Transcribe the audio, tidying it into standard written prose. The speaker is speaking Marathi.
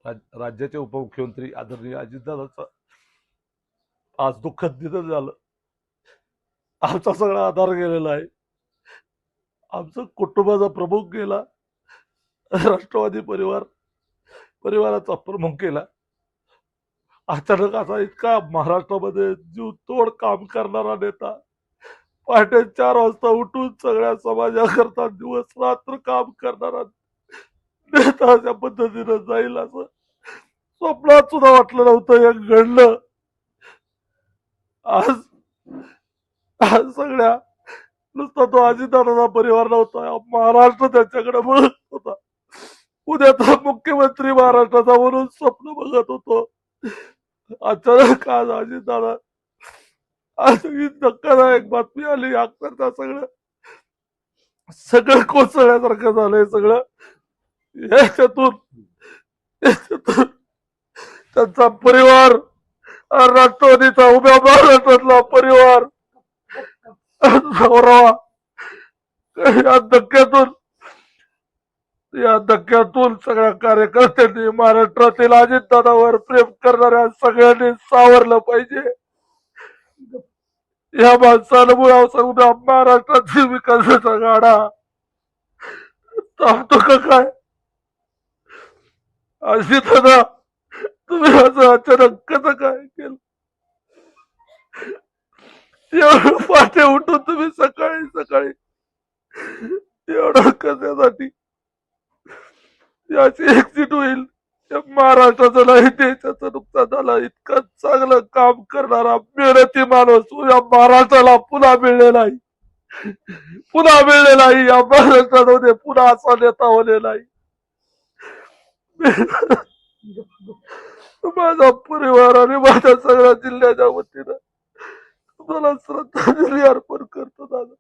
राज्याचे उपमुख्यमंत्री आदरणीय अजितदादांचं आज दुःखद निधन झालं. आमचा सगळा आधार गेलेला आहे. आमचं कुटुंबाचा प्रमुख गेला. राष्ट्रवादी परिवाराचा प्रमुख गेला. अचानक असा इतका महाराष्ट्रामध्ये जीव तोड काम करणारा नेता, पहाटे 4 वाजता उठून सगळ्या समाजाकरता दिवस रात्र काम करणारा नेता अशा पद्धतीनं जाईल असं स्वप्नात सुद्धा वाटलं नव्हतं. हे घडलं. आज आज सगळ्या नुसता तो अजितदादाचा परिवार नव्हता, महाराष्ट्र त्यांच्याकडे बघत होता. उद्या तर मुख्यमंत्री महाराष्ट्राचा म्हणून स्वप्न बघत होतो. अचानक आज अजितदादा आज ही धक्कादायक बातमी आली. अक्षरशः सगळं कोसळल्यासारखं झालंय. सगळं याच्यातून त्यांचा परिवार, राष्ट्रवादीचा उभ्या महाराष्ट्रातला परिवार या धक्क्यातून सगळ्या कार्यकर्त्यांनी, महाराष्ट्रातील अजितदादावर प्रेम करणाऱ्या सगळ्यांनी सावरलं पाहिजे. या माणसाला उभ्या महाराष्ट्रातील विकासाचा गाडा थांबतो का काय? अजितदादा, तुम्ही असं अचानक कसं काय केलं? एवढं पहाटे उठून तुम्ही सकाळी एवढं कशासाठी? याची एक्झिट होईल, महाराष्ट्राचं नाही देशाचं नुकसान झालं. इतकं चांगलं काम करणारा मेहनती माणूस या महाराष्ट्राला पुन्हा मिळलेला नाही. या महाराष्ट्रामध्ये पुन्हा असा नेता होलेला नाही. माझा परिवार आणि माझ्या सगळ्या जिल्ह्याच्या वतीनं तुम्हाला श्रद्धांजली अर्पण करतो दादा.